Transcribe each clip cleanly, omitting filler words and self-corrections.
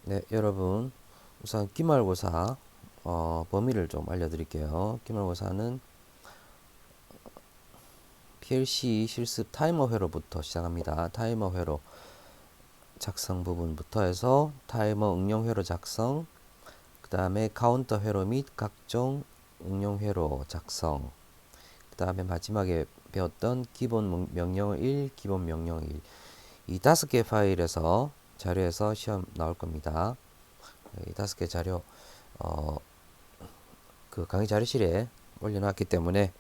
네, 여러분. 우선 기말고사 범위를 좀 알려드릴게요. 기말고사는 PLC 실습 타이머 회로부터 시작합니다. 타이머 회로 작성 부분부터 해서 타이머 응용 회로 작성, 그 다음에 카운터 회로 및 각종 응용 회로 작성, 그 다음에 마지막에 배웠던 기본 명령 1, 기본 명령 1. 이 5개 파일에서 자료에서 시험 나올 겁니다. 이 5개 자료 어, 그 강의 자료실에 올려놨기 때문에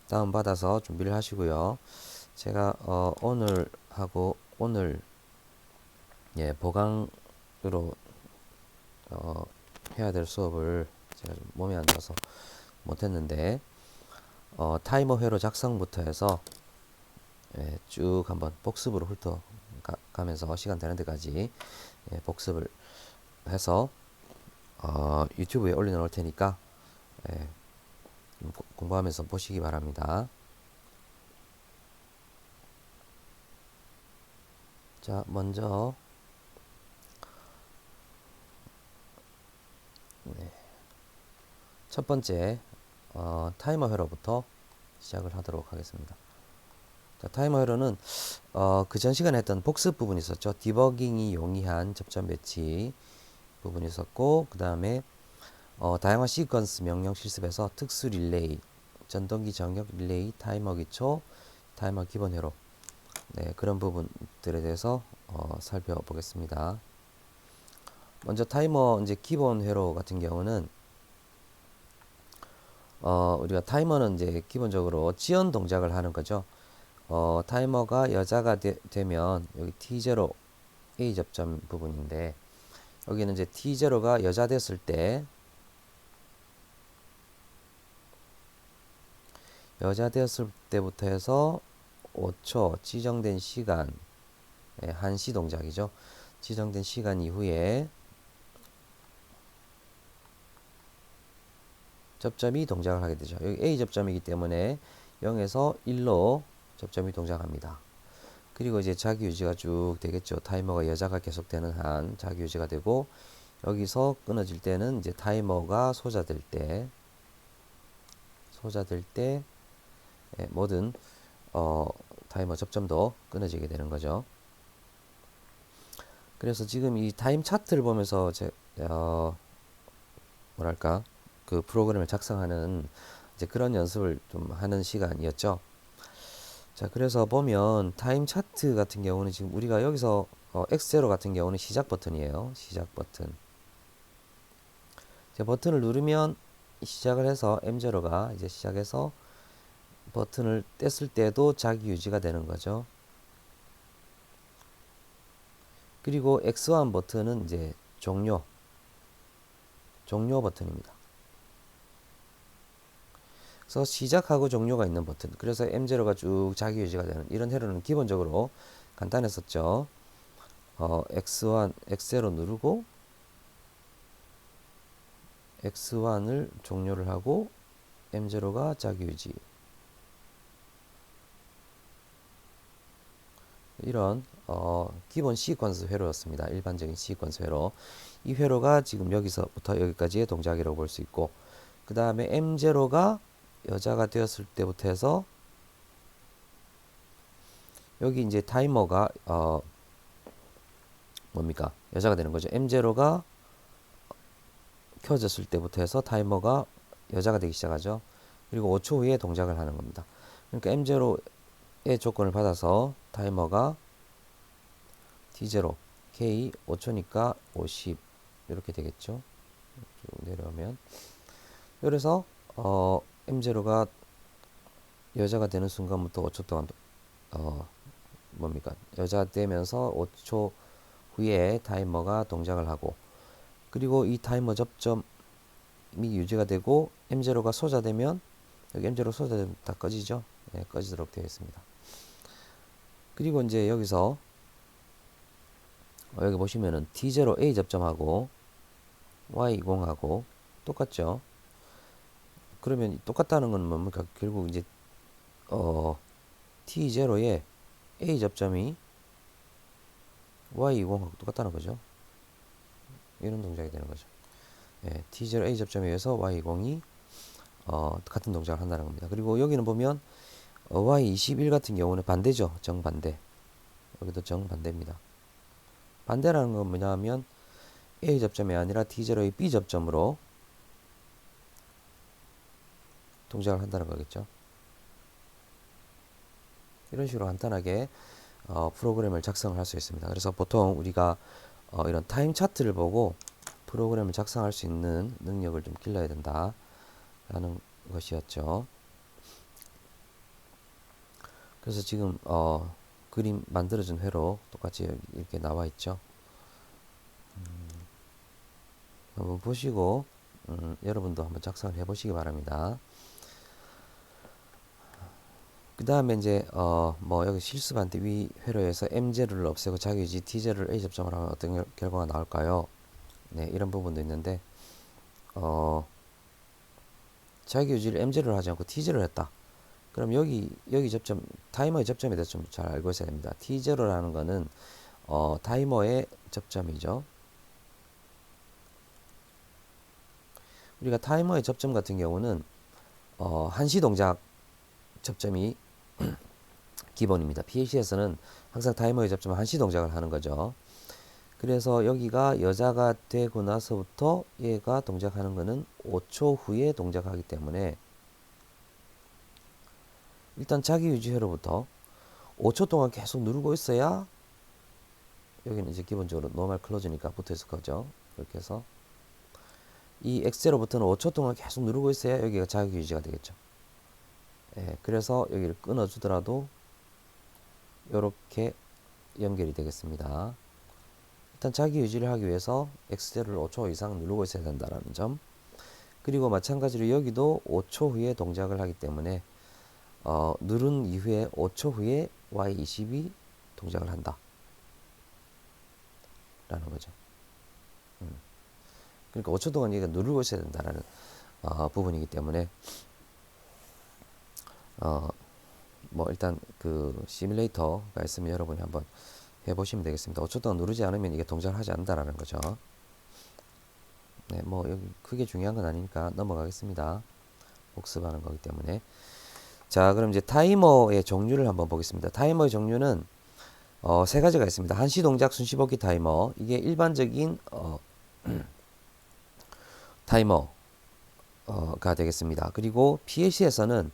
다운받아서 준비를 하시고요. 제가 오늘 하고 오늘 보강으로 어, 해야 될 수업을 제가 좀 몸에 안 좋아서 못했는데 타이머 회로 작성부터 해서 쭉 한번 복습으로 훑어가면서 시간 되는 데까지 복습을 해서 유튜브에 올려놓을 테니까 예, 공부하면서 보시기 바랍니다. 자, 먼저 첫 번째 타이머 회로부터 시작을 하도록 하겠습니다. 자, 타이머 회로는 그 전 시간에 했던 복습 부분이 있었죠. 디버깅이 용이한 접점 배치 부분이 있었고, 그 다음에 다양한 시퀀스 명령 실습에서 특수 릴레이, 전동기 정역 릴레이, 타이머 기초, 타이머 기본 회로, 네, 그런 부분들에 대해서 살펴보겠습니다. 먼저 타이머 이제 기본 회로 같은 경우는 우리가 타이머는 이제 기본적으로 지연 동작을 하는 거죠. 타이머가 여자가 되면 여기 T0 A 접점 부분인데 여기는 이제 T0가 여자 됐을 때 여자 되었을 때부터 해서 5초 지정된 시간, 한시 동작이죠. 지정된 시간 이후에 접점이 동작을 하게 되죠. 여기 A 접점이기 때문에 0에서 1로 접점이 동작합니다. 그리고 이제 자기 유지가 쭉 되겠죠. 타이머가 여자가 계속되는 한 자기 유지가 되고 여기서 끊어질 때는 이제 타이머가 소자될 때 모든 타이머 접점도 끊어지게 되는 거죠. 그래서 지금 이 타임 차트를 보면서 뭐랄까 그 프로그램을 작성하는 이제 그런 연습을 좀 하는 시간이었죠. 자, 그래서 보면 타임 차트 같은 경우는 지금 우리가 여기서 X0 같은 경우는 시작 버튼이에요. 시작 버튼. 이제 버튼을 누르면 시작을 해서 M0가 이제 시작해서 버튼을 뗐을 때도 자기 유지가 되는 거죠. 그리고 X1 버튼은 이제 종료 버튼입니다. 그래서 시작하고 종료가 있는 버튼. 그래서 M0가 쭉 자기 유지가 되는 이런 회로는 기본적으로 간단했었죠. X1, X0 누르고 X1을 종료를 하고 M0가 자기 유지. 이런 기본 시퀀스 회로였습니다. 일반적인 시퀀스 회로. 이 회로가 지금 여기서부터 여기까지의 동작이라고 볼 수 있고 그 다음에 M0가 여자가 되었을 때부터 해서 여기 이제 타이머가 뭡니까? 여자가 되는 거죠. M0가 켜졌을 때부터 해서 타이머가 여자가 되기 시작하죠. 그리고 5초 후에 동작을 하는 겁니다. 그러니까 M0의 조건을 받아서 타이머가 T0, K 5초니까 50 이렇게 되겠죠. 쭉 내려오면 그래서 M0가 여자가 되는 순간부터 5초 동안 뭡니까? 여자가 되면서 5초 후에 타이머가 동작을 하고 그리고 이 타이머 접점이 유지가 되고 M0가 소자되면 여기 M0 소자되면 다 꺼지죠. 네, 꺼지도록 되어 있습니다. 그리고 이제 여기서 여기 보시면은 T0A 접점하고 Y20하고 똑같죠. 그러면 똑같다는 건 뭡니까? 결국 이제 T0에 A 접점이 Y20하고 똑같다는 거죠. 이런 동작이 되는 거죠. 예, T0 A 접점에 의해서 Y20이 같은 동작을 한다는 겁니다. 그리고 여기는 보면 Y21 같은 경우는 반대죠. 정반대. 여기도 정반대입니다. 반대라는 건 뭐냐면 A 접점이 아니라 T0의 B 접점으로 동작을 한다는 거겠죠. 이런 식으로 간단하게 프로그램을 작성을 할 수 있습니다. 그래서 보통 우리가 이런 타임 차트를 보고 프로그램을 작성할 수 있는 능력을 좀 길러야 된다 라는 것이었죠. 그래서 지금 그림 만들어진 회로 똑같이 이렇게 나와 있죠. 한번 보시고 여러분도 한번 작성을 해 보시기 바랍니다. 그 다음에 이제 뭐 여기 실습한테 위 회로에서 M제로를 없애고 자기유지 T제로를 A 접점을 하면 어떤 결과가 나올까요? 네, 이런 부분도 있는데 자기유지를 M제로를 하지 않고 T제로를 했다. 그럼 여기 접점 타이머의 접점에 대해서 좀 잘 알고 있어야 됩니다. T0라는 거는 타이머의 접점이죠. 우리가 타이머의 접점 같은 경우는 한시 동작 접점이 기본입니다. PLC에서는 항상 타이머의 접점은 한시 동작을 하는 거죠. 그래서 여기가 여자가 되고 나서부터 얘가 동작하는 거는 5초 후에 동작하기 때문에 일단 자기 유지회로부터 5초 동안 계속 누르고 있어야 여기는 이제 기본적으로 노멀 클로즈니까 붙어 있을 거죠. 이렇게 해서 이 X제로부터는 5초 동안 계속 누르고 있어야 여기가 자기 유지가 되겠죠. 예, 그래서 여기를 끊어 주더라도 이렇게 연결이 되겠습니다. 일단 자기 유지를 하기 위해서 X제로를 5초 이상 누르고 있어야 된다는 점. 그리고 마찬가지로 여기도 5초 후에 동작을 하기 때문에 누른 이후에 5초 후에 Y20이 동작을 한다 라는 거죠. 그러니까 5초 동안 얘가 누르고 있어야 된다라는 부분이기 때문에 뭐 일단 그 시뮬레이터가 있으면 여러분이 한번 해보시면 되겠습니다. 5초 동안 누르지 않으면 이게 동작을 하지 않는다라는 거죠. 네, 뭐 여기 크게 중요한 건 아니니까 넘어가겠습니다. 복습하는 거기 때문에. 자, 그럼 이제 타이머의 종류를 한번 보겠습니다. 타이머의 종류는 세 가지가 있습니다. 한시 동작 순시복귀 타이머. 이게 일반적인 타이머가 되겠습니다. 그리고 PLC에서는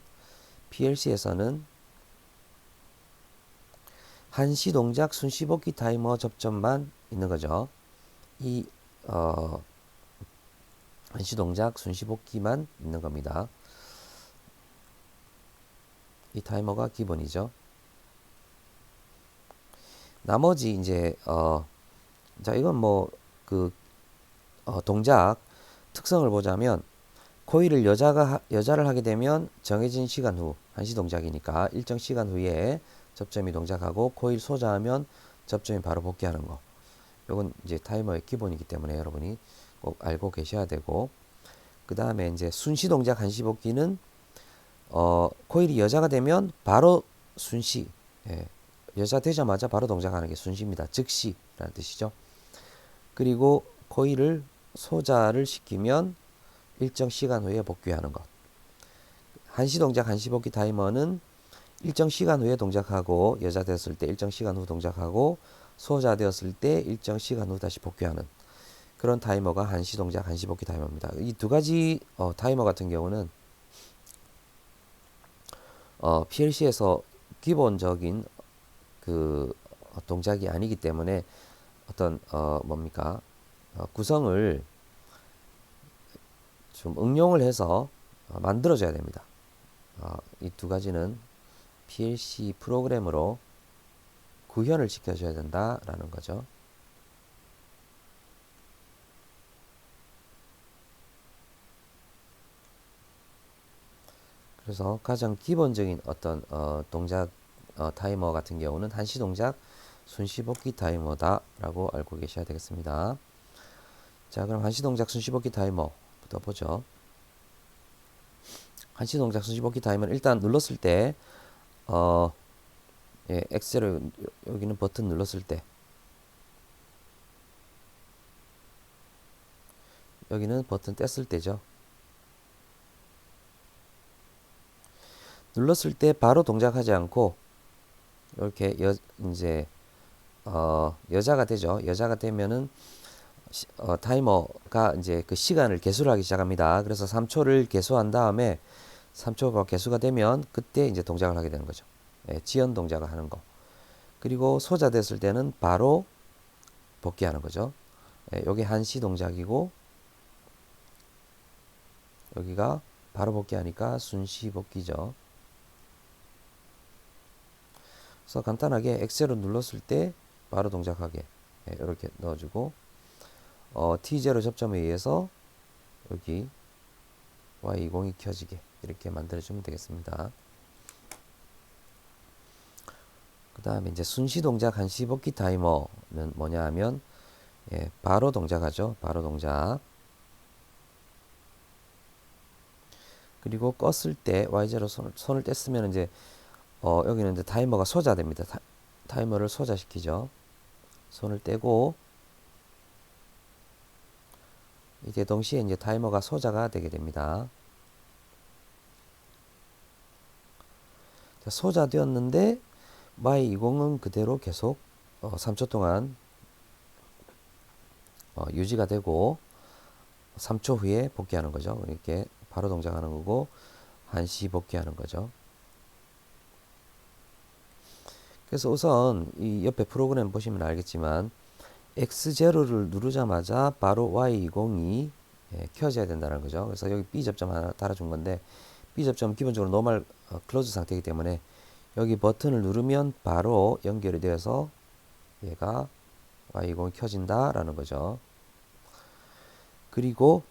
한시 동작 순시복귀 타이머 접점만 있는 거죠. 이 한시 동작 순시복귀만 있는 겁니다. 이 타이머가 기본이죠. 나머지 이제 자 이건 뭐 그 동작 특성을 보자면 코일을 여자를 하게 되면 정해진 시간 후 한시 동작이니까 일정 시간 후에 접점이 동작하고 코일 소자하면 접점이 바로 복귀하는 거. 이건 이제 타이머의 기본이기 때문에 여러분이 꼭 알고 계셔야 되고 그 다음에 이제 순시 동작 한시 복귀는 코일이 여자가 되면 바로 순시 여자 되자마자 바로 동작하는 게 순시입니다. 즉시라는 뜻이죠. 그리고 코일을 소자를 시키면 일정 시간 후에 복귀하는 것. 한시 동작 한시 복귀 타이머는 일정 시간 후에 동작하고 여자 되었을 때 일정 시간 후 동작하고 소자 되었을 때 일정 시간 후 다시 복귀하는 그런 타이머가 한시 동작 한시 복귀 타이머입니다. 이 두 가지 타이머 같은 경우는 PLC에서 기본적인 그 동작이 아니기 때문에 어떤 뭡니까 구성을 좀 응용을 해서 만들어줘야 됩니다. 이 두 가지는 PLC 프로그램으로 구현을 시켜줘야 된다라는 거죠. 그래서 가장 기본적인 어떤 동작 타이머 같은 경우는 한시 동작 순시 복귀 타이머다라고 알고 계셔야 되겠습니다. 자, 그럼 한시 동작 순시 복귀 타이머부터 보죠. 한시 동작 순시 복귀 타이머는 일단 눌렀을 때 예, X를 여기는 버튼 눌렀을 때 여기는 버튼 뗐을 때죠. 눌렀을 때 바로 동작하지 않고 이렇게 이제 여자가 되죠. 여자가 되면은 타이머가 이제 그 시간을 계수를 하기 시작합니다. 그래서 3초를 계수한 다음에 3초가 계수가 되면 그때 이제 동작을 하게 되는 거죠. 예, 지연 동작을 하는 거. 그리고 소자됐을 때는 바로 복귀하는 거죠. 예, 여기 한시 동작이고 여기가 바로 복귀하니까 순시 복귀죠. 그래서 간단하게 엑셀을 눌렀을 때 바로 동작하게 이렇게 넣어주고 T0 접점에 의해서 여기 Y20이 켜지게 이렇게 만들어주면 되겠습니다. 그 다음에 이제 순시 동작 한시 복귀 타이머는 뭐냐 하면 바로 동작하죠. 바로 동작. 그리고 껐을 때 Y0 손을 뗐으면 이제 여기는 이제 타이머가 소자됩니다. 타이머를 소자시키죠. 손을 떼고 이게 동시에 이제 타이머가 소자가 되게 됩니다. 소자되었는데 Y20은 그대로 계속 3초 동안 유지가 되고 3초 후에 복귀하는 거죠. 이렇게 바로 동작하는 거고 한시 복귀하는 거죠. 그래서 우선 이 옆에 프로그램 보시면 알겠지만 X0를 누르자마자 바로 Y20이 켜져야 된다는 거죠. 그래서 여기 B 접점 하나 달아준 건데 B 접점 기본적으로 노멀 클로즈 상태이기 때문에 여기 버튼을 누르면 바로 연결이 되어서 얘가 Y20이 켜진다라는 거죠. 그리고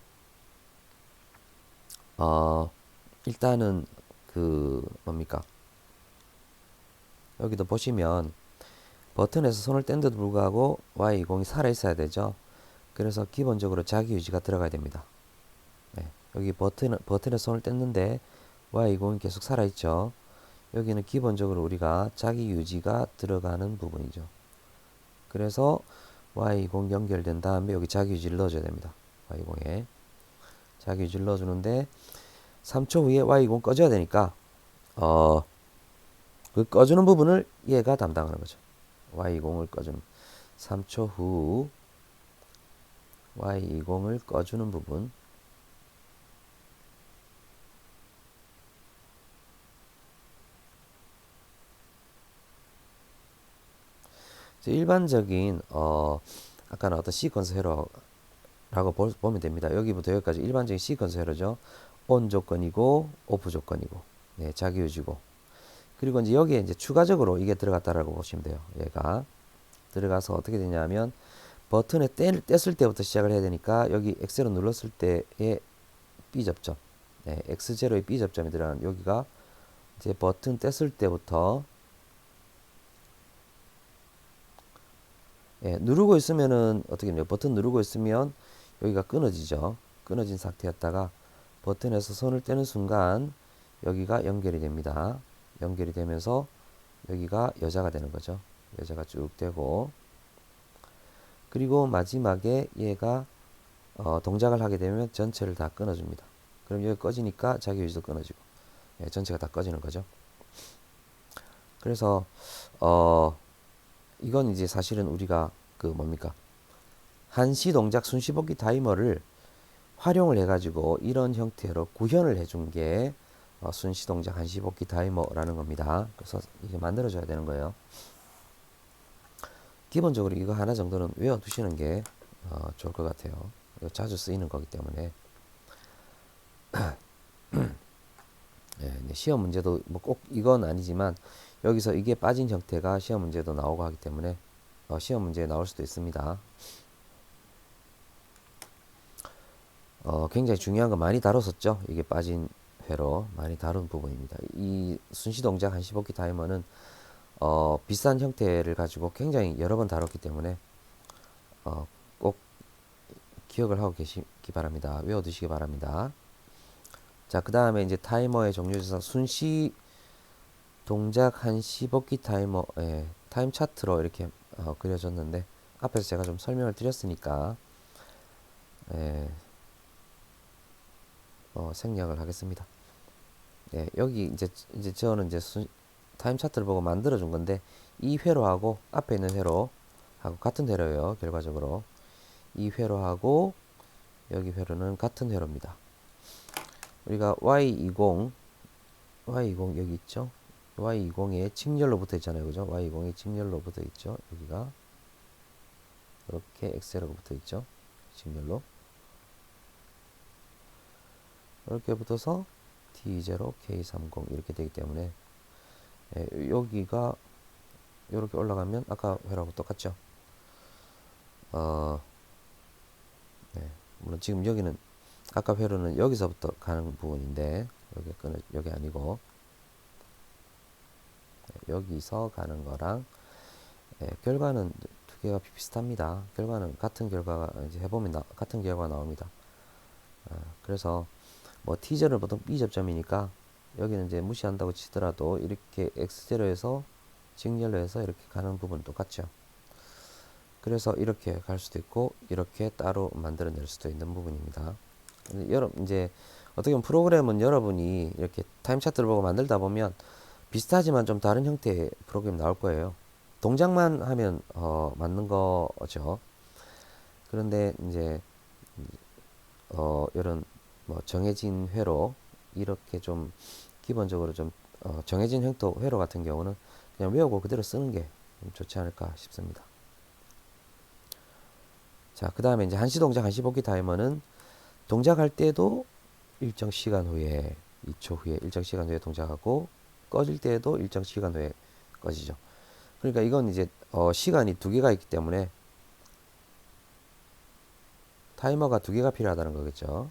일단은 그 뭡니까? 여기도 보시면 버튼에서 손을 뗀데도 불구하고 Y20이 살아 있어야 되죠. 그래서 기본적으로 자기 유지가 들어가야 됩니다. 네, 여기 버튼에 손을 뗐는데 Y20이 계속 살아 있죠. 여기는 기본적으로 우리가 자기 유지가 들어가는 부분이죠. 그래서 Y20 연결된 다음에 여기 자기 유지를 넣어줘야 됩니다. Y20에 자기 유지를 넣어주는데 3초 후에 Y20 꺼져야 되니까 그 꺼주는 부분을 얘가 담당하는 거죠. Y20을 꺼주는 3초 후 Y20을 꺼주는 부분. 일반적인 아까는 어떤 시퀀스 회로라고 보면 됩니다. 여기부터 여기까지 일반적인 시퀀스 회로죠. 온 조건이고 오프 조건이고 네, 자기 유지고 그리고 이제 여기에 이제 추가적으로 이게 들어갔다라고 보시면 돼요. 얘가 들어가서 어떻게 되냐면 버튼에 뗐을 때부터 시작을 해야 되니까 여기 X로 눌렀을 때의 B 접점, 네, X0의 B 접점이 들어가는 여기가 이제 버튼 뗐을 때부터 누르고 있으면은 어떻게 돼요? 버튼 누르고 있으면 여기가 끊어지죠. 끊어진 상태였다가 버튼에서 손을 떼는 순간 여기가 연결이 됩니다. 연결이 되면서 여기가 여자가 되는 거죠. 여자가 쭉 되고 그리고 마지막에 얘가 동작을 하게 되면 전체를 다 끊어줍니다. 그럼 여기 꺼지니까 자기 유지도 끊어지고 전체가 다 꺼지는 거죠. 그래서 이건 이제 사실은 우리가 그 뭡니까 한시 동작 순시 복귀 타이머를 활용을 해가지고 이런 형태로 구현을 해준 게 순시 동작 한시 복귀 타이머라는 겁니다. 그래서 이게 만들어줘야 되는 거예요. 기본적으로 이거 하나 정도는 외워두시는 게 좋을 것 같아요. 자주 쓰이는 거기 때문에 시험 문제도 뭐 꼭 이건 아니지만 여기서 이게 빠진 형태가 시험 문제도 나오고 하기 때문에 시험 문제에 나올 수도 있습니다. 굉장히 중요한 거 많이 다뤘었죠. 이게 빠진 회로 많이 다룬 부분입니다. 이 순시 동작 한시 복귀 타이머는 비슷한 형태를 가지고 굉장히 여러 번 다뤘기 때문에 꼭 기억을 하고 계시기 바랍니다. 외워두시기 바랍니다. 자, 그 다음에 이제 타이머의 종류에서 순시 동작 한시 복귀 타이머 타임 차트로 이렇게 그려졌는데 앞에서 제가 좀 설명을 드렸으니까 생략을 하겠습니다. 네, 여기 이제 저는 이제 타임 차트를 보고 만들어 준 건데 이 회로하고 앞에 있는 회로하고 같은 회로예요. 결과적으로 이 회로하고 여기 회로는 같은 회로입니다. 우리가 Y20 여기 있죠. Y20에 직렬로 붙어 있잖아요. 그죠? Y20이 직렬로 붙어 있죠. 여기가 이렇게 엑셀하고 붙어 있죠. 직렬로 이렇게 붙어서 T0, K30 이렇게 되기 때문에 여기가 이렇게 올라가면 아까 회로하고 똑같죠. 네. 물론 지금 여기는 아까 회로는 여기서부터 가는 부분인데 여기 아니고 여기서 가는 거랑 결과는 두 개가 비슷합니다. 결과는 같은 결과가 이제 해보면 같은 결과가 나옵니다. 그래서 뭐 T절은 보통 B 접점이니까 여기는 이제 무시한다고 치더라도 이렇게 X0에서 직렬로 해서 이렇게 가는 부분은 똑같죠. 그래서 이렇게 갈 수도 있고 이렇게 따로 만들어낼 수도 있는 부분입니다. 여러분 이제 어떻게 보면 프로그램은 여러분이 이렇게 타임 차트를 보고 만들다 보면 비슷하지만 좀 다른 형태의 프로그램이 나올 거예요. 동작만 하면 맞는 거죠. 그런데 이제 이런 뭐 정해진 회로 이렇게 좀 기본적으로 좀 정해진 형태 회로 같은 경우는 그냥 외우고 그대로 쓰는 게 좀 좋지 않을까 싶습니다. 자, 그 다음에 이제 한시 동작 한시 복귀 타이머는 동작할 때도 일정 시간 후에 2초 후에 일정 시간 후에 동작하고 꺼질 때도 일정 시간 후에 꺼지죠. 그러니까 이건 이제 시간이 두 개가 있기 때문에 타이머가 두 개가 필요하다는 거겠죠.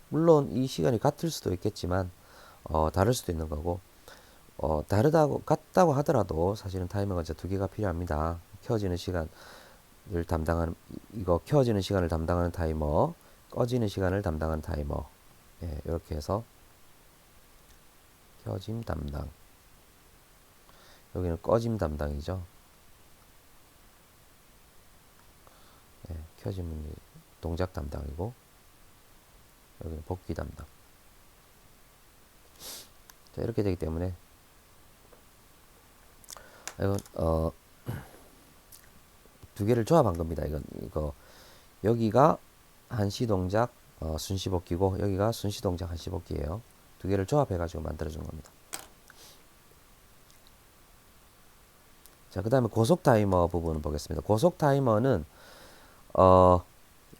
물론 이 시간이 같을 수도 있겠지만 다를 수도 있는 거고 같다고 하더라도 사실은 타이머가 이제 두 개가 필요합니다. 켜지는 시간을 담당하는 이거 켜지는 시간을 담당하는 타이머, 꺼지는 시간을 담당하는 타이머. 예, 이렇게 해서 켜짐 담당. 여기는 꺼짐 담당이죠. 예, 켜짐은 동작 담당이고 여기는 복귀 담당. 자, 이렇게 되기 때문에 이건 두 개를 조합한 겁니다. 이거 여기가 한시 동작 순시 복귀고 여기가 순시 동작 한시 복귀예요. 두 개를 조합해 가지고 만들어 준 겁니다. 자, 그 다음에 고속 타이머 부분을 보겠습니다. 고속 타이머는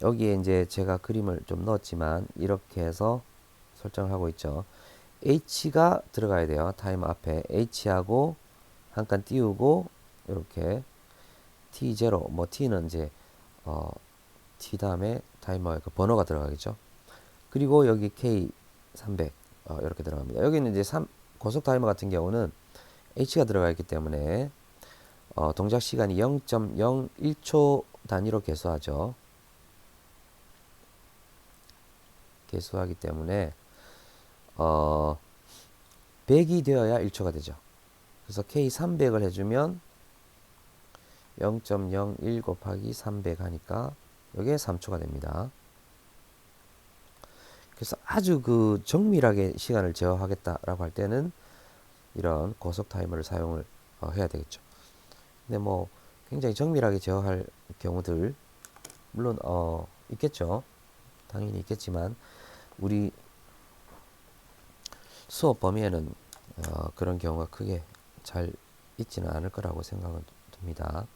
여기에 이제 제가 그림을 좀 넣었지만 이렇게 해서 설정을 하고 있죠. H가 들어가야 돼요. 타이머 앞에 H하고 한 칸 띄우고 이렇게 T0 뭐 T는 이제 T 다음에 타이머의 그 번호가 들어가겠죠. 그리고 여기 K300 이렇게 들어갑니다. 여기는 이제 고속 타이머 같은 경우는 H가 들어가 있기 때문에 동작 시간이 0.01초 단위로 계수하죠. 계수하기 때문에 100이 되어야 1초가 되죠. 그래서 K300을 해주면 0.01 곱하기 300 하니까 이게 3초가 됩니다. 그래서 아주 그 정밀하게 시간을 제어하겠다라고 할 때는 이런 고속 타이머를 사용을 해야 되겠죠. 근데 뭐 굉장히 정밀하게 제어할 경우들 물론 있겠죠. 당연히 있겠지만 우리 수업 범위에는 그런 경우가 크게 잘 있지는 않을 거라고 생각은 듭니다.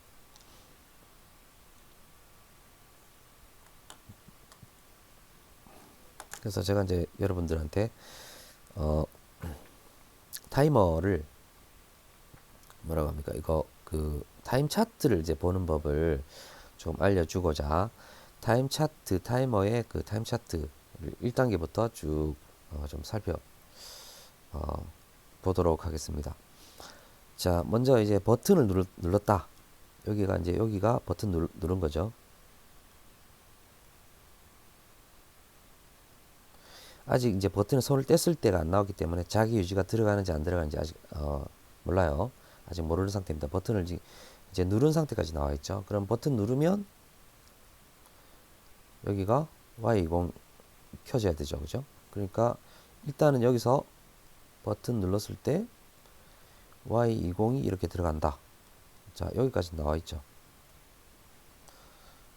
그래서 제가 이제 여러분들한테 타이머를 뭐라고 합니까? 이거 그 타임 차트를 이제 보는 법을 좀 알려주고자 타임 차트 타이머의 그 타임 차트를 1단계부터 쭉 좀 살펴 보도록 하겠습니다. 자, 먼저 이제 버튼을 눌렀다. 여기가 버튼 누른 거죠. 아직 이제 버튼에 손을 뗐을 때가 안 나왔기 때문에 자기 유지가 들어가는지 안 들어가는지 아직 몰라요. 아직 모르는 상태입니다. 버튼을 이제 누른 상태까지 나와 있죠. 그럼 버튼 누르면 여기가 Y20 켜져야 되죠. 그죠? 그러니까 일단은 여기서 버튼 눌렀을 때 Y20이 이렇게 들어간다. 자, 여기까지 나와 있죠.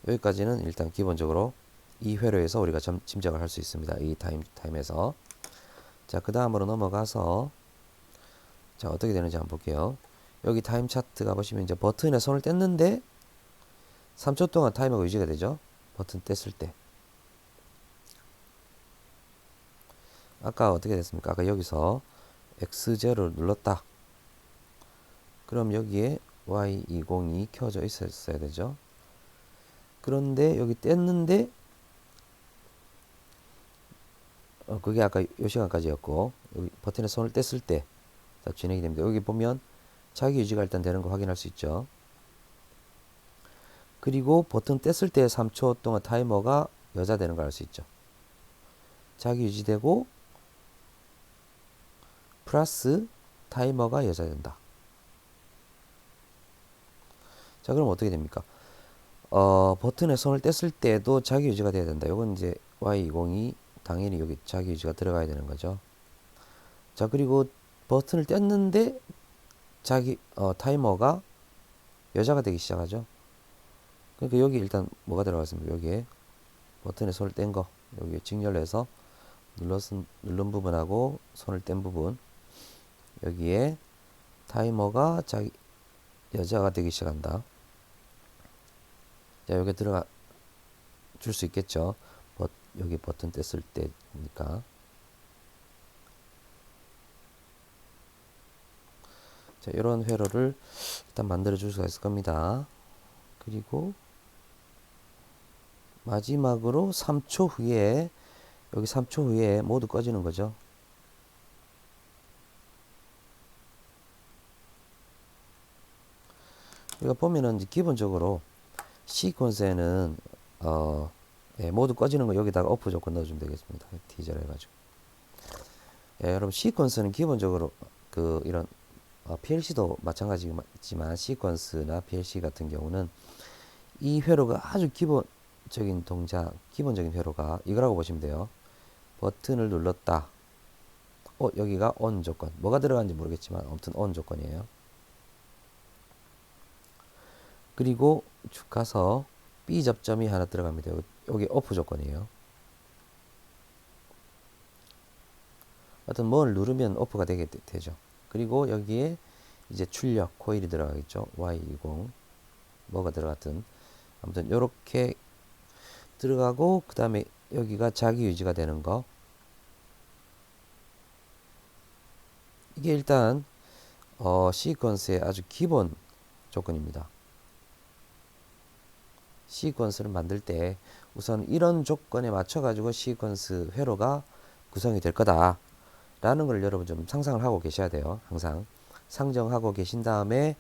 여기까지는 일단 기본적으로 이 회로에서 우리가 짐작을 할 수 있습니다. 이 타임에서. 자, 그 다음으로 넘어가서 자, 어떻게 되는지 한번 볼게요. 여기 타임 차트 가보시면 이제 버튼에 손을 뗐는데 3초 동안 타이머가 유지가 되죠. 버튼 뗐을 때. 아까 어떻게 됐습니까? 아까 여기서 X0를 눌렀다. 그럼 여기에 Y20이 켜져 있었어야 되죠. 그런데 여기 뗐는데 그게 아까 요 시간까지였고 여기 버튼에 손을 뗐을 때 진행이 됩니다. 여기 보면 자기 유지가 일단 되는 거 확인할 수 있죠. 그리고 버튼 뗐을 때 3초 동안 타이머가 여자되는 걸 알 수 있죠. 자기 유지되고 플러스 타이머가 여자된다. 자, 그럼 어떻게 됩니까? 버튼에 손을 뗐을 때도 자기 유지가 돼야 된다. 이건 이제 Y20이 당연히 여기 자기 유지가 들어가야 되는 거죠. 자, 그리고 버튼을 뗐는데 타이머가 여자가 되기 시작하죠. 그러니까 여기 일단 뭐가 들어갔습니까? 여기에 버튼에 손을 뗀 거, 여기에 직렬해서 누른 부분하고 손을 뗀 부분, 여기에 타이머가 여자가 되기 시작한다. 자, 여기 들어가 줄 수 있겠죠. 여기 버튼 뗐을 때니까. 자, 이런 회로를 일단 만들어 줄 수가 있을 겁니다. 그리고 마지막으로 3초 후에 여기 3초 후에 모두 꺼지는 거죠. 우리가 보면은 기본적으로 시퀀스에는 모두 꺼지는 거 여기다가 오프 조건 넣어주면 되겠습니다. 디젤 해가지고. 여러분 시퀀스는 기본적으로 이런 PLC도 마찬가지지만 시퀀스나 PLC 같은 경우는 이 회로가 아주 기본적인 동작, 기본적인 회로가 이거라고 보시면 돼요. 버튼을 눌렀다. 여기가 ON 조건. 뭐가 들어가는지 모르겠지만 아무튼 ON 조건이에요. 그리고 쭉 가서 B 접점이 하나 들어갑니다. 여기 오프 조건이에요. 하여튼 뭘 누르면 오프가 되죠. 그리고 여기에 이제 출력 코일이 들어가겠죠. Y20 뭐가 들어갔든 아무튼 요렇게 들어가고 그 다음에 여기가 자기 유지가 되는 거, 이게 일단 시퀀스의 아주 기본 조건입니다. 시퀀스를 만들 때 우선 이런 조건에 맞춰 가지고 시퀀스 회로가 구성이 될 거다 라는 걸 여러분 좀 상상을 하고 계셔야 돼요. 항상 상정하고 계신 다음에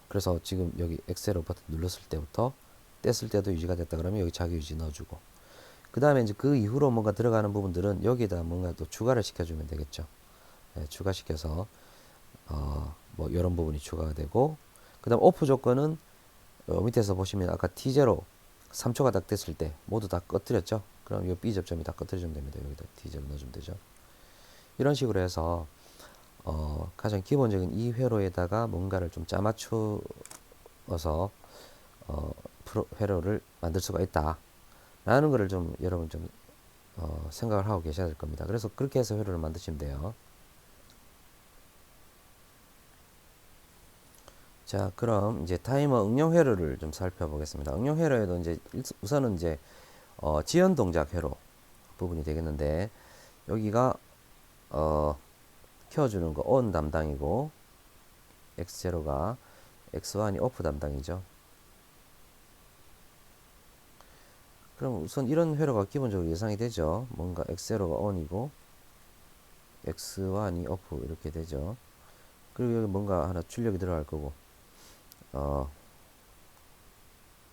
그래서 지금 여기 엑셀 버튼 눌렀을 때부터 뗐을 때도 유지가 됐다 그러면 여기 자기 유지 넣어주고, 그 다음에 이제 그 이후로 뭔가 들어가는 부분들은 여기에다 뭔가 또 추가를 시켜주면 되겠죠. 추가시켜서 뭐 이런 부분이 추가가 되고, 그 다음 오프 조건은 밑에서 보시면 아까 T0 3초가 딱 됐을 때 모두 다 꺼뜨렸죠. 그럼 이 B 접점이 다 꺼뜨려주면 됩니다. 여기다 T0 넣어주면 되죠. 이런 식으로 해서 가장 기본적인 이 회로에다가 뭔가를 좀 짜맞추어서 회로를 만들 수가 있다 라는 거를 좀 여러분 좀 생각을 하고 계셔야 될 겁니다. 그래서 그렇게 해서 회로를 만드시면 돼요. 자, 그럼 이제 타이머 응용 회로를 좀 살펴보겠습니다. 응용 회로에도 이제 우선은 이제 지연 동작 회로 부분이 되겠는데, 여기가 켜주는 거 ON 담당이고 X0가 X1이 OFF 담당이죠. 그럼 우선 이런 회로가 기본적으로 예상이 되죠. 뭔가 X0가 ON이고 X1이 OFF 이렇게 되죠. 그리고 여기 뭔가 하나 출력이 들어갈 거고,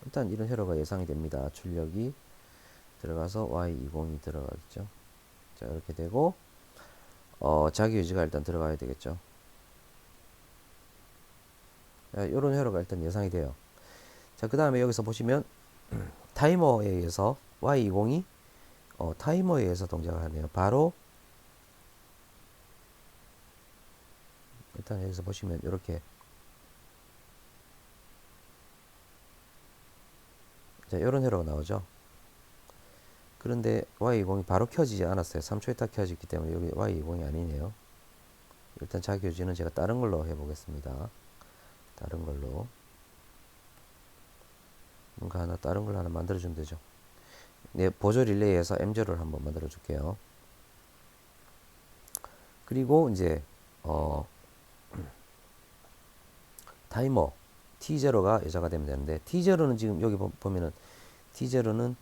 일단 이런 회로가 예상이 됩니다. 출력이 들어가서 Y20이 들어가겠죠. 자, 이렇게 되고 자기 유지가 일단 들어가야 되겠죠. 이런 회로가 일단 예상이 돼요. 자, 그 다음에 여기서 보시면 타이머에 의해서 Y20이 타이머에 의해서 동작을 하네요. 바로 일단 여기서 보시면 이렇게 자, 이런 회로가 나오죠. 그런데 Y20이 바로 켜지지 않았어요. 3초에 딱 켜졌기 때문에 여기 Y20이 아니네요. 일단 자기유지는 제가 다른 걸로 해보겠습니다. 다른 걸로 뭔가 하나 다른 걸 하나 만들어주면 되죠. 네, 보조 릴레이에서 M0를 한번 만들어 줄게요. 그리고 이제 타이머 T0가 여자가 되면 되는데, T0는 지금 여기 보면은 T0는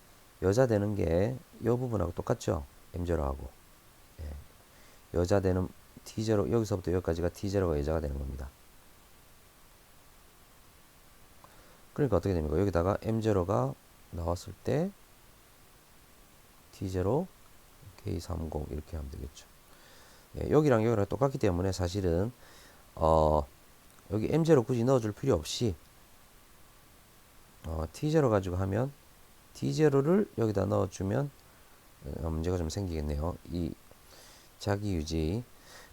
여자 되는 게 이 부분하고 똑같죠. M0하고. 예. 여자 되는 T0, 여기서부터 여기까지가 T0가 여자가 되는 겁니다. 그러니까 어떻게 됩니까? 여기다가 M0가 나왔을 때 T0, K30 이렇게 하면 되겠죠. 예, 여기랑 여기랑 똑같기 때문에 사실은 여기 M0 굳이 넣어줄 필요 없이 T0 가지고 하면 T0를 여기다 넣어주면 문제가 좀 생기겠네요. 이 자기유지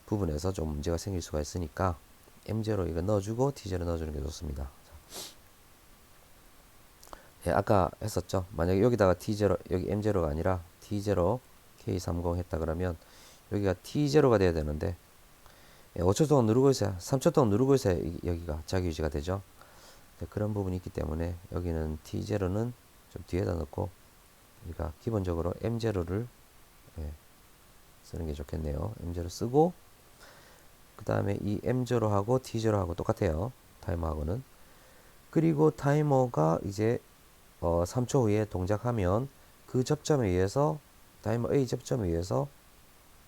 부분에서 좀 문제가 생길 수가 있으니까 M0 이거 넣어주고 T0 넣어주는 게 좋습니다. 예, 아까 했었죠. 만약에 여기다가 T0, 여기 M0가 아니라 T0, K30 했다 그러면 여기가 T0가 돼야 되는데 5초 동안 누르고 있어야, 3초 동안 누르고 있어야 여기가 자기유지가 되죠. 그런 부분이 있기 때문에 여기는 T0는 좀 뒤에다 넣고 우리가 기본적으로 M0를 쓰는 게 좋겠네요. M0 쓰고 그 다음에 이 M0하고 T0하고 똑같아요. 타이머하고는. 그리고 타이머가 이제 3초 후에 동작하면 그 접점에 의해서 타이머 A 접점에 의해서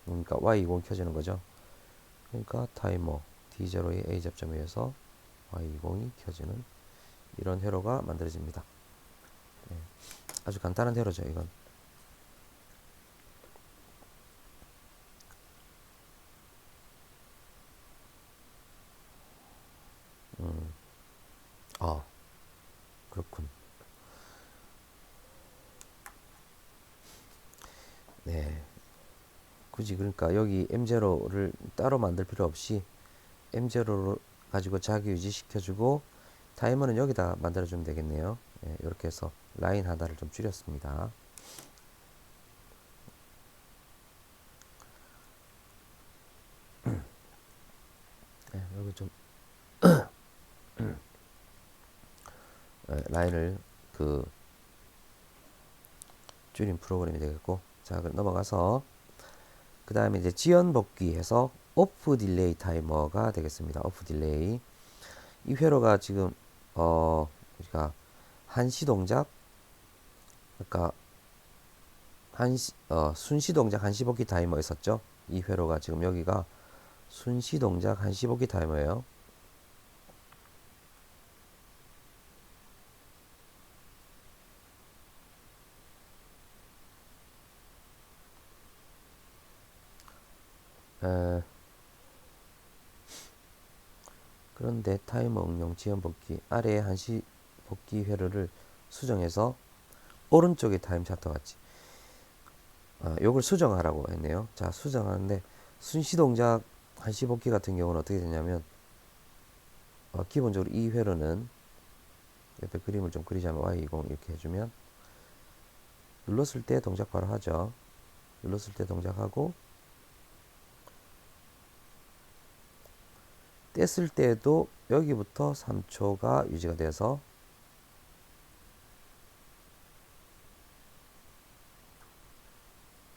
그러니까 Y20 켜지는 거죠. 그러니까 타이머 T0의 A 접점에 의해서 Y20이 켜지는 이런 회로가 만들어집니다. 네. 아주 간단한 회로죠, 이건. 그렇군. 네. 굳이 그러니까 여기 M0를 따로 만들 필요 없이 M0를 가지고 자기 유지 시켜주고 타이머는 여기다 만들어주면 되겠네요. 예, 이렇게 해서 라인 하나를 좀 줄였습니다. 예, 여기 좀 라인을 줄인 프로그램이 되겠고, 자, 그럼 넘어가서 그 다음에 이제 지연 복귀해서 오프 딜레이 타이머가 되겠습니다. 오프 딜레이. 이 회로가 지금 우리가 한시 동작, 그러니까 순시 동작 한시 복귀 타이머 있었죠. 이 회로가 지금 여기가 순시 동작 한시 복귀 타이머예요. 그런데 타이머 응용 지연 복귀 아래에 한시 복귀 회로를 수정해서 오른쪽에 타임 차트 같이 요걸 수정하라고 했네요. 자, 수정하는데 순시 동작 한시 복귀 같은 경우는 어떻게 되냐면 기본적으로 이 회로는 옆에 그림을 좀 그리자면 Y20 이렇게 해주면 눌렀을 때 동작 바로 하죠. 눌렀을 때 동작하고 뗐을 때도 여기부터 3초가 유지가 돼서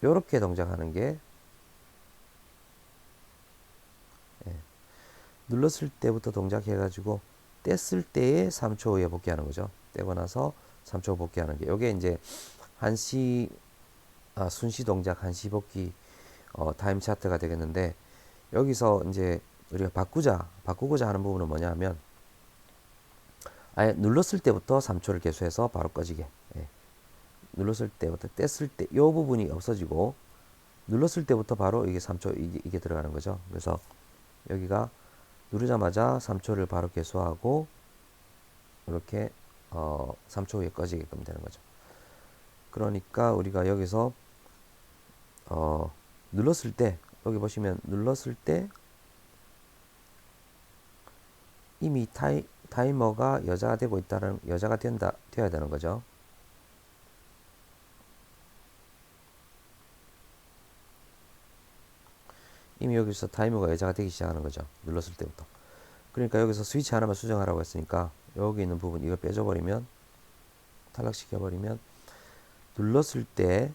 이렇게 동작하는 게 눌렀을 때부터 동작해가지고 뗐을 때에 3초 후에 복귀하는 거죠. 떼고 나서 3초 후 복귀하는 게 요게 이제 한시 순시 동작 한시 복귀 타임 차트가 되겠는데, 여기서 이제 우리가 바꾸고자 하는 부분은 뭐냐 하면 아예 눌렀을 때부터 3초를 계수해서 바로 꺼지게, 눌렀을 때부터 뗐을 때 이 부분이 없어지고 눌렀을 때부터 바로 이게 3초 이게 들어가는 거죠. 그래서 여기가 누르자마자 3초를 바로 계수하고 이렇게 3초 후에 꺼지게끔 되는 거죠. 그러니까 우리가 여기서 눌렀을 때, 여기 보시면 눌렀을 때 이미 타이머가 여자가 되어야 되는 거죠. 이미 여기서 타이머가 여자가 되기 시작하는 거죠. 눌렀을 때부터. 그러니까 여기서 스위치 하나만 수정하라고 했으니까 여기 있는 부분 이거 빼줘버리면, 탈락시켜버리면 눌렀을 때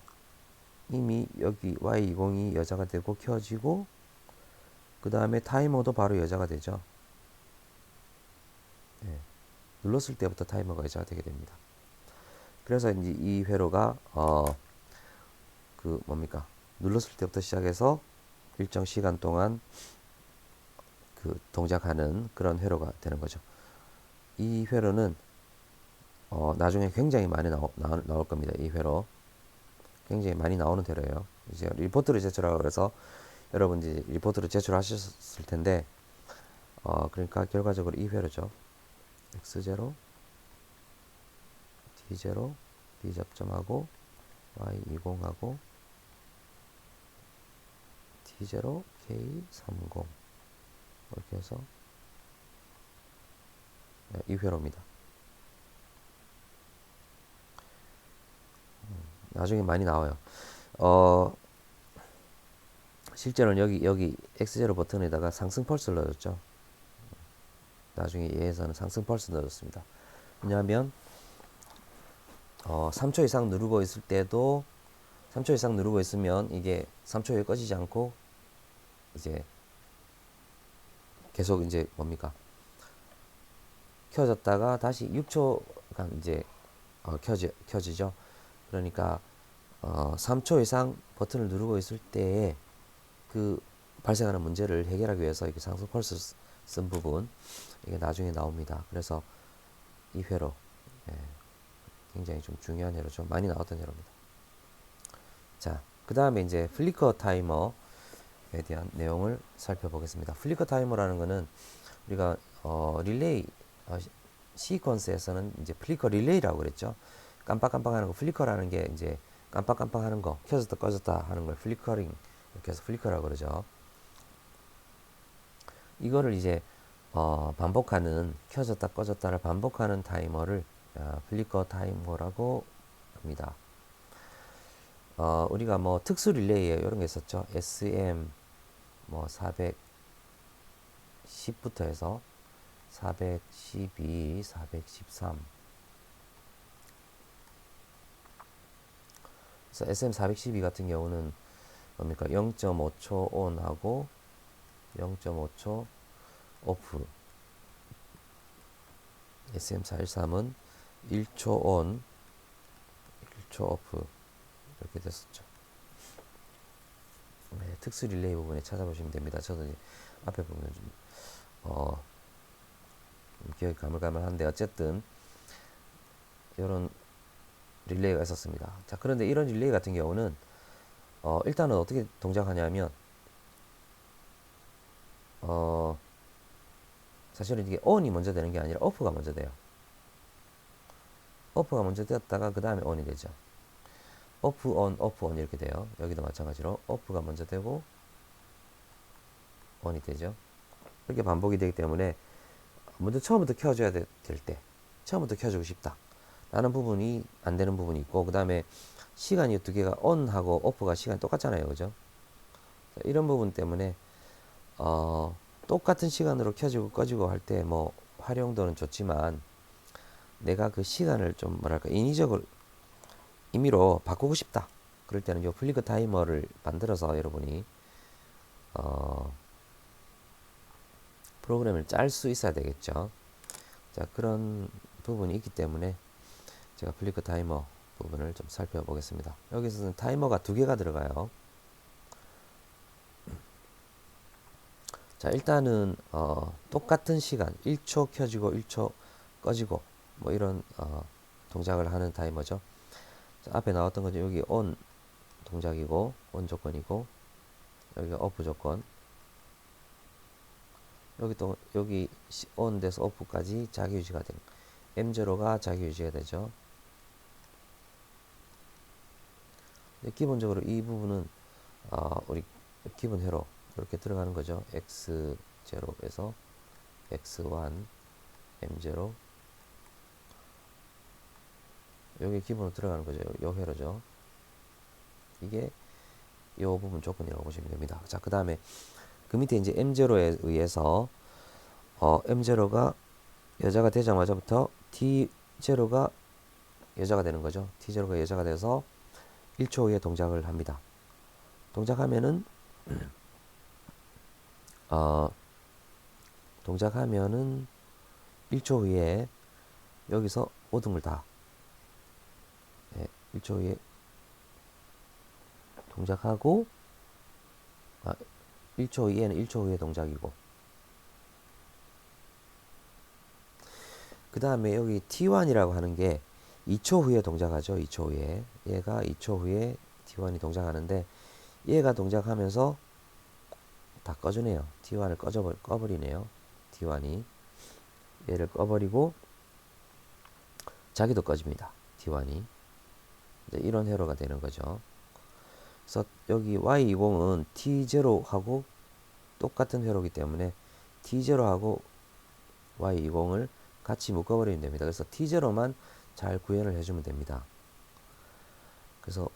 이미 여기 Y20이 여자가 되고 켜지고, 그 다음에 타이머도 바로 여자가 되죠. 예. 눌렀을 때부터 타이머가 여자가 되게 됩니다. 그래서 이제 이 회로가 뭡니까? 눌렀을 때부터 시작해서 일정 시간 동안 그 동작하는 그런 회로가 되는 거죠. 이 회로는 나중에 굉장히 많이 나올 겁니다. 이 회로 굉장히 많이 나오는 회로예요. 이제 리포트를 제출하라고 해서 여러분 이제 리포트를 제출하셨을 텐데, 그러니까 결과적으로 이 회로죠. x0, d0, d 접점하고 y20하고 d0, k30 이렇게 해서 이 회로입니다. 나중에 많이 나와요. 실제로는 여기 X0 버튼에다가 상승 펄스를 넣어줬죠. 나중에 얘에서는 상승 펄스 넣어줬습니다. 왜냐하면 3초 이상 누르고 있을 때도 3초 이상 누르고 있으면 이게 3초에 꺼지지 않고 이제 계속 이제 뭡니까? 켜졌다가 다시 6초간 이제 켜지죠. 그러니까 3초 이상 버튼을 누르고 있을 때에 그 발생하는 문제를 해결하기 위해서 이렇게 상승 펄스 쓴 부분 이게 나중에 나옵니다. 그래서 이 회로 굉장히 좀 중요한 회로죠. 많이 나왔던 회로입니다. 자, 그 다음에 이제 플리커 타이머에 대한 내용을 살펴보겠습니다. 플리커 타이머라는 거는 우리가 릴레이 시퀀스에서는 이제 플리커 릴레이라고 그랬죠. 깜빡깜빡하는 거, 플리커라는 게 이제 깜빡깜빡하는 거, 켜졌다 꺼졌다 하는 걸 플리커링 이렇게 해서 플리커라고 그러죠. 이거를 이제 반복하는, 켜졌다 꺼졌다를 반복하는 타이머를 플리커 타이머라고 합니다. 우리가 뭐 특수 릴레이에 이런 게 있었죠. SM 뭐 410부터 해서 412, 413. 그래서 SM412 같은 경우는 뭡니까? 0.5초 온하고 0.5초 오프. SM413은 1초 온, 1초 오프 이렇게 됐었죠. 네, 특수 릴레이 부분에 찾아보시면 됩니다. 저도 이제 앞에 보면 좀 기억이 가물가물한데 어쨌든 이런 릴레이가 있었습니다. 자, 그런데 이런 릴레이 같은 경우는 일단은 어떻게 동작하냐면 사실은 이게 ON이 먼저 되는 게 아니라 OFF가 먼저 돼요. OFF가 먼저 되었다가 그 다음에 ON이 되죠. OFF, ON, OFF, ON 이렇게 돼요. 여기도 마찬가지로 OFF가 먼저 되고 ON이 되죠. 이렇게 반복이 되기 때문에 먼저 처음부터 켜줘야 될 때, 처음부터 켜주고 싶다 라는 부분이 안 되는 부분이 있고, 그 다음에 시간이 두 개가 ON하고 OFF가 시간이 똑같잖아요. 그죠? 이런 부분 때문에 똑같은 시간으로 켜지고 꺼지고 할 때 뭐 활용도는 좋지만 내가 그 시간을 좀 뭐랄까 인위적으로 임의로 바꾸고 싶다 그럴 때는 요 플리커 타이머를 만들어서 여러분이 프로그램을 짤 수 있어야 되겠죠. 자, 그런 부분이 있기 때문에 제가 플리커 타이머 부분을 좀 살펴보겠습니다. 여기서는 타이머가 두 개가 들어가요. 자, 일단은 똑같은 시간 1초 켜지고 1초 꺼지고 뭐 이런 동작을 하는 타이머죠. 자, 앞에 나왔던 거죠. 여기 ON 동작이고 ON 조건이고 여기가 OFF 조건, 여기 또 여기 ON 돼서 OFF까지 자기 유지가 된 M0가 자기 유지가 되죠. 기본적으로 이 부분은 우리 기본 회로 이렇게 들어가는 거죠. X0에서 X1, M0 여기 기본으로 들어가는 거죠. 요 회로죠. 이게 요 부분 조건이라고 보시면 됩니다. 자, 그 다음에 그 밑에 이제 M0에 의해서 M0가 여자가 되자마자부터 T0가 여자가 되는 거죠. T0가 여자가 돼서 1초 후에 동작을 합니다. 동작하면은 동작하면은 1초 후에 여기서 모든 걸 다 1초 후에 동작하고 1초 후에는 1초 후에 동작이고 그 다음에 여기 T1이라고 하는 게 2초 후에 동작하죠. 2초 후에 얘가 2초 후에 T1이 동작하는데 얘가 동작하면서 다 꺼주네요. T1을 꺼버리네요. T1이 얘를 꺼버리고 자기도 꺼집니다. T1이 이런 회로가 되는 거죠. 그래서 여기 Y20은 T0하고 똑같은 회로이기 때문에 T0하고 Y20을 같이 묶어버리면 됩니다. 그래서 T0만 잘 구현을 해주면 됩니다. 그래서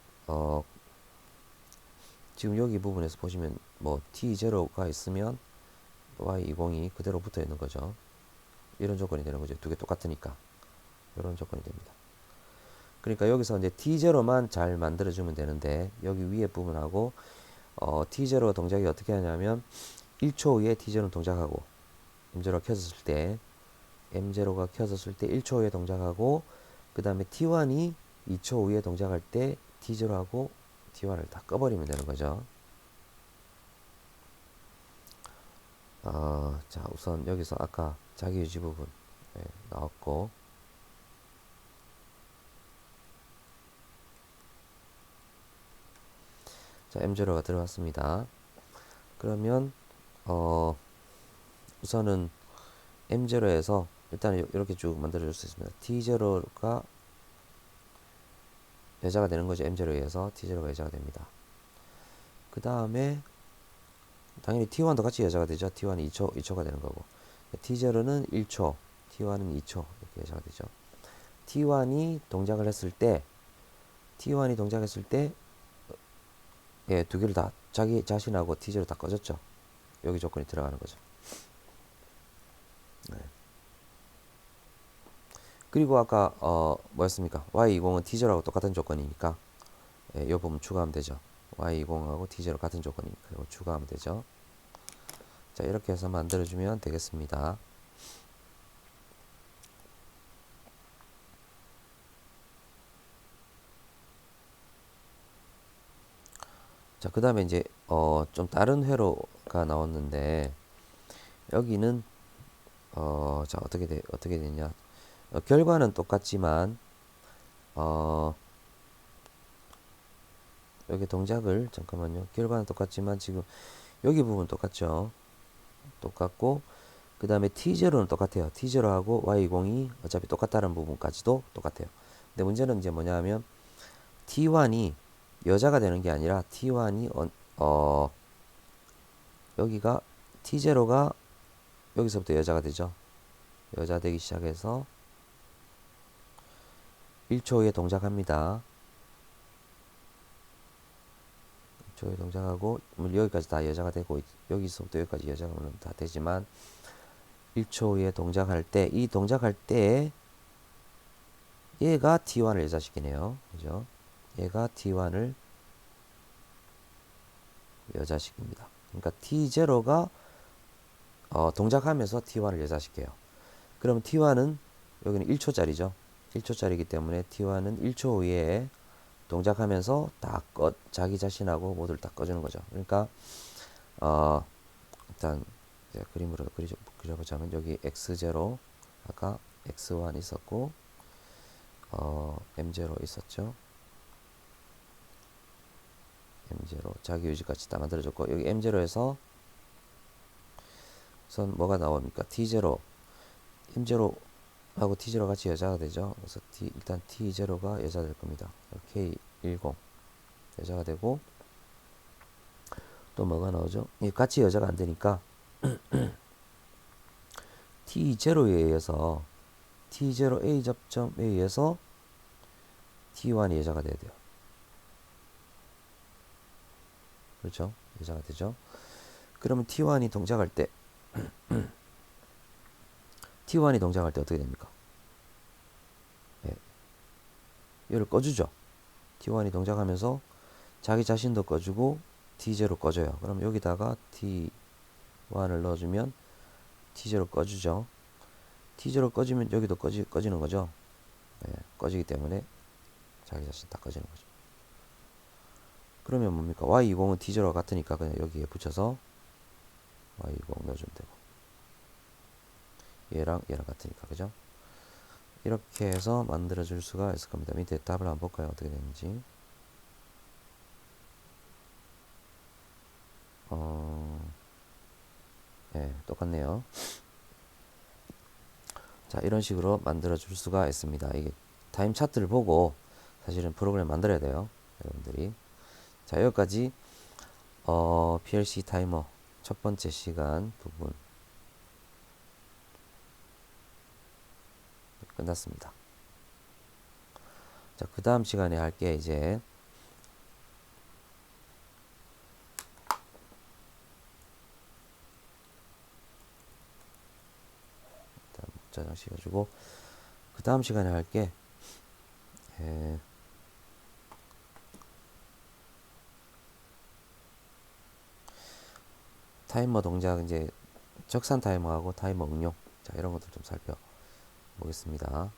지금 여기 부분에서 보시면 뭐 T0가 있으면 Y20이 그대로 붙어 있는 거죠. 이런 조건이 되는 거죠. 두 개 똑같으니까 이런 조건이 됩니다. 그러니까 여기서 이제 T0만 잘 만들어주면 되는데 여기 위에 부분하고 T0 동작이 어떻게 하냐면 1초 후에 T0는 동작하고 M0가 켜졌을 때 M0가 켜졌을 때 1초 후에 동작하고 그 다음에 T1이 2초 후에 동작할 때 T0하고 T1을 다 꺼버리면 되는 거죠. 자, 우선 여기서 아까 자기유지 부분 나왔고 자, M0가 들어갔습니다. 그러면 우선은 M0에서 일단 이렇게 쭉 만들어 줄 수 있습니다. T0가 여자가 되는 거죠. M0에 의해서 T0가 여자가 됩니다. 그 다음에 당연히 T1도 같이 여자가 되죠. T1이 2초가 되는 거고 T0는 1초, T1은 2초 이렇게 여자가 되죠. T1이 동작을 했을 때 예, 두 개를 다 자기 자신하고 T0 다 꺼졌죠. 여기 조건이 들어가는 거죠. 네. 그리고 아까 뭐였습니까? Y20은 T0하고 똑같은 조건이니까 예, 이 부분 추가하면 되죠. Y20하고 T0 같은 조건이니까 이거 추가하면 되죠. 자, 이렇게 해서 만들어주면 되겠습니다. 자, 그 다음에 이제 좀 다른 회로가 나왔는데 여기는 자, 어떻게 되냐? 결과는 똑같지만 여기 동작을 잠깐만요. 결과는 똑같지만 지금 여기 부분 똑같죠. 똑같고 그 다음에 T0는 똑같아요. T0하고 Y20이 어차피 똑같다는 부분까지도 똑같아요. 근데 문제는 이제 뭐냐 하면 T1이 여자가 되는 게 아니라 T1이 여기가 T0가 여기서부터 여자가 되죠. 여자 되기 시작해서 1초 후에 동작합니다. 1초 후에 동작하고 여기까지 다 여자가 되고 여기서부터 여기까지 여자가 물론 다 되지만 1초 후에 동작할 때 이 동작할 때 얘가 T1을 여자시키네요. 그죠? 얘가 T1을 여자시킵니다. 그러니까 T0가 동작하면서 T1을 여자시켜요. 그럼 T1은 여기는 1초짜리죠. 1초짜리이기 때문에 T1은 1초 후에 동작하면서 다 자기 자신하고 모두를 다 꺼주는 거죠. 그러니까 일단 이제 그림으로 그려보자면 여기 X0 아까 X1 있었고 M0 있었죠. M0 자기 유지까지 다 만들어졌고 여기 M0에서 우선 뭐가 나옵니까? T0 M0 하고 T0 같이 여자가 되죠. 그래서 일단 T0가 여자 될 겁니다. K10 여자가 되고, 또 뭐가 나오죠? 이 같이 여자가 안 되니까 T0에 의해서 T0A 접점에 의해서 T1이 여자가 돼야 돼요. 그렇죠? 여자가 되죠. 그러면 T1이 동작할 때 T1이 동작할 때 어떻게 됩니까? 예, 얘를 꺼주죠. T1이 동작하면서 자기 자신도 꺼주고 T0 꺼줘요. 그럼 여기다가 T1을 넣어주면 T0 꺼주죠. T0 꺼지면 여기도 꺼지는 거죠. 예, 꺼지기 때문에 자기 자신 다 꺼지는 거죠. 그러면 뭡니까? Y20은 T0가 같으니까 그냥 여기에 붙여서 Y20 넣어주면 되고, 얘랑 얘랑 같으니까, 그죠? 이렇게 해서 만들어 줄 수가 있을 겁니다. 밑에 답을 한번 볼까요? 어떻게 되는지. 네, 똑같네요. 자, 이런 식으로 만들어 줄 수가 있습니다. 이게 타임 차트를 보고 사실은 프로그램 만들어야 돼요, 여러분들이. 자, 여기까지 PLC 타이머 첫 번째 시간 부분 끝났습니다. 자, 그 다음 시간에 할 게 이제 일단 저장시 해주고, 그 다음 시간에 할 게 타이머 동작, 이제 적산 타이머하고 타이머 응용, 자, 이런 것들 좀 살펴보겠습니다.